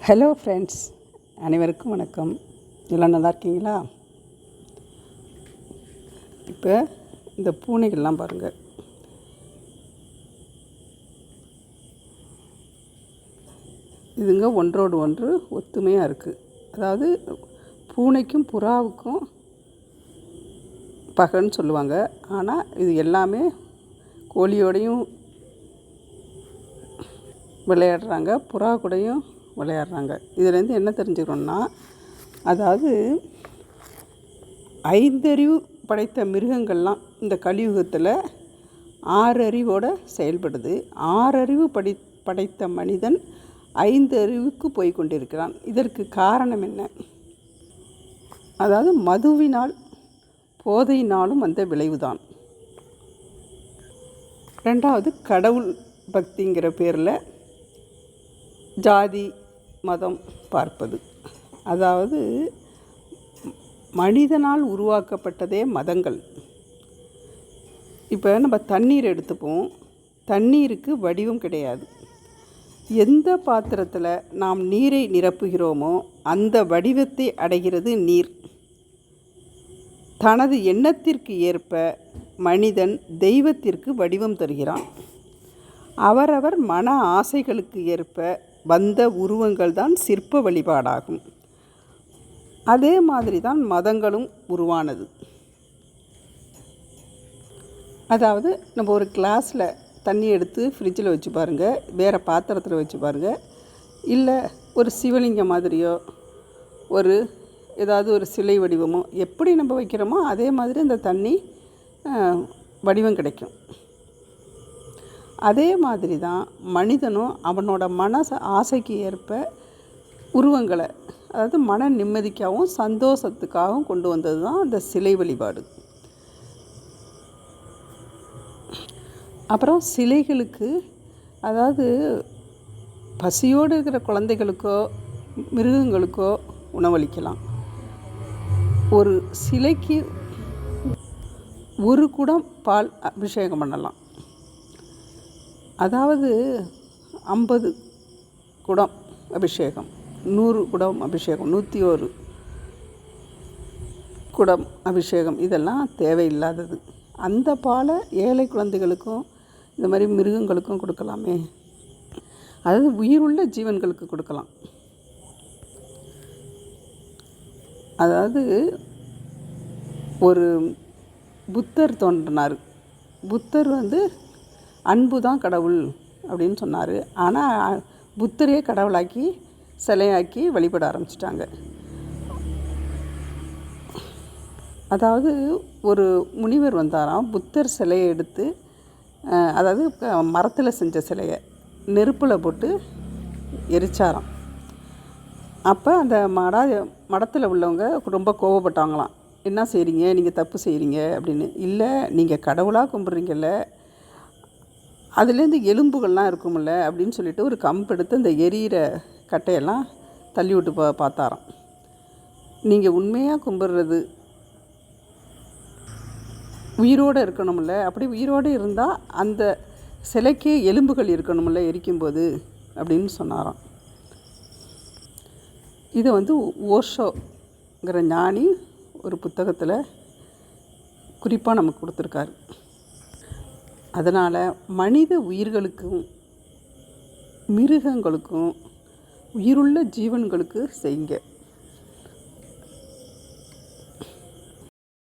Hello friends, அனைவருக்கும் வணக்கம். எல்லாம் நல்லா இருக்கீங்களா? இப்போ இந்த பூனைகள்லாம் பாருங்கள், இதுங்க ஒன்றோடு ஒன்று ஒத்துமையாக இருக்குது. அதாவது பூனைக்கும் புறாவுக்கும் பகைன்னு சொல்லுவாங்க. ஆனால் இது எல்லாமே கோழியோடையும் விளையாடுறாங்க, புறா கூடயும் விளையாடுறாங்க. இதுலேருந்து என்ன தெரிஞ்சுக்கணுன்னா, அதாவது 5 அறிவு படைத்த மிருகங்கள்லாம் இந்த கலியுகத்தில் 6 அறிவோடு செயல்படுது. 6 அறிவு படைத்த மனிதன் 5 அறிவுக்கு போய் கொண்டிருக்கிறான். இதற்கு காரணம் என்ன? அதாவது மதுவினால், போதையினாலும் வந்த விளைவுதான். 2வது, கடவுள் பக்திங்கிற பேரில் ஜாதி மதம் பார்ப்பது. அதாவது மனிதனால் உருவாக்கப்பட்டதே மதங்கள். இப்போ நம்ம தண்ணீர் எடுத்துப்போம். தண்ணீருக்கு வடிவம் கிடையாது. எந்த பாத்திரத்தில் நாம் நீரை நிரப்புகிறோமோ அந்த வடிவத்தை அடைகிறது நீர். தனது எண்ணத்திற்கு ஏற்ப மனிதன் தெய்வத்திற்கு வடிவம் தருகிறான். அவரவர் மன ஆசைகளுக்கு ஏற்ப வந்த உருவங்கள் தான் சிற்ப வழிபாடாகும். அதே மாதிரி தான் மதங்களும் உருவானது. அதாவது நம்ம ஒரு கிளாஸில் தண்ணி எடுத்து ஃப்ரிட்ஜில் வச்சு பாருங்கள், வேறு பாத்திரத்தில் வச்சு பாருங்கள், இல்லை ஒரு சிவலிங்கம் மாதிரியோ ஏதாவது ஒரு சிலை வடிவமோ எப்படி நம்ம வைக்கிறோமோ அதே மாதிரி அந்த தண்ணி வடிவம் கிடைக்கும். அதே மாதிரி தான் மனிதனும் அவனோட ஆசைக்கு ஏற்ப உருவங்களை, அதாவது மன நிம்மதிக்காகவும் சந்தோஷத்துக்காகவும் கொண்டு வந்தது தான் அந்த சிலை வழிபாடு. அப்புறம் சிலைகளுக்கு, அதாவது பசியோடு இருக்கிற குழந்தைகளுக்கோ மிருகங்களுக்கோ உணவளிக்கலாம். ஒரு சிலைக்கு 1 குடம் பால் அபிஷேகம் பண்ணலாம். அதாவது 50 குடம் அபிஷேகம், 100 குடம் அபிஷேகம், 101 குடம் அபிஷேகம், இதெல்லாம் தேவையில்லாதது. அந்த பாலை ஏழை குழந்தைகளுக்கும் இந்த மாதிரி மிருகங்களுக்கும் கொடுக்கலாமே. அதாவது உயிருள்ள ஜீவன்களுக்கு கொடுக்கலாம். அதாவது ஒரு புத்தர் தோன்றினார். புத்தர் அன்பு தான் கடவுள் அப்படின்னு சொன்னார். ஆனால் புத்தரையே கடவுளாக்கி சிலையாக்கி வழிபட ஆரம்பிச்சிட்டாங்க. அதாவது ஒரு முனிவர் வந்தாராம். புத்தர் சிலையை எடுத்து, அதாவது மரத்தில் செஞ்ச சிலையை நெருப்பில் போட்டு எரிச்சாராம். அப்போ அந்த மடத்தில் உள்ளவங்க ரொம்ப கோவப்பட்டாங்களாம். என்ன செய்கிறீங்க, நீங்கள் தப்பு செய்கிறீங்க அப்படின்னு. இல்லை, நீங்கள் கடவுளாக கும்பிட்றீங்கல்ல, அதுலேருந்து எலும்புகள்லாம் இருக்குமில்ல அப்படின்னு சொல்லிட்டு ஒரு கம்பு எடுத்து அந்த எரியிற கட்டையெல்லாம் தள்ளி விட்டு பார்த்தாராம். நீங்கள் உண்மையாக கும்பிட்றது உயிரோடு இருக்கணுமில்ல, அப்படி உயிரோடு இருந்தால் அந்த சிலைக்கு எலும்புகள் இருக்கணுமில்ல எரிக்கும்போது அப்படின்னு சொன்னாராம். இதை ஓஷோங்கிற ஞானி ஒரு புத்தகத்தில் குறிப்பாக நமக்கு கொடுத்துருக்காரு. அதனால் மனித உயிர்களுக்கும் மிருகங்களுக்கும் உயிருள்ள ஜீவன்களுக்கு செய்யுங்க.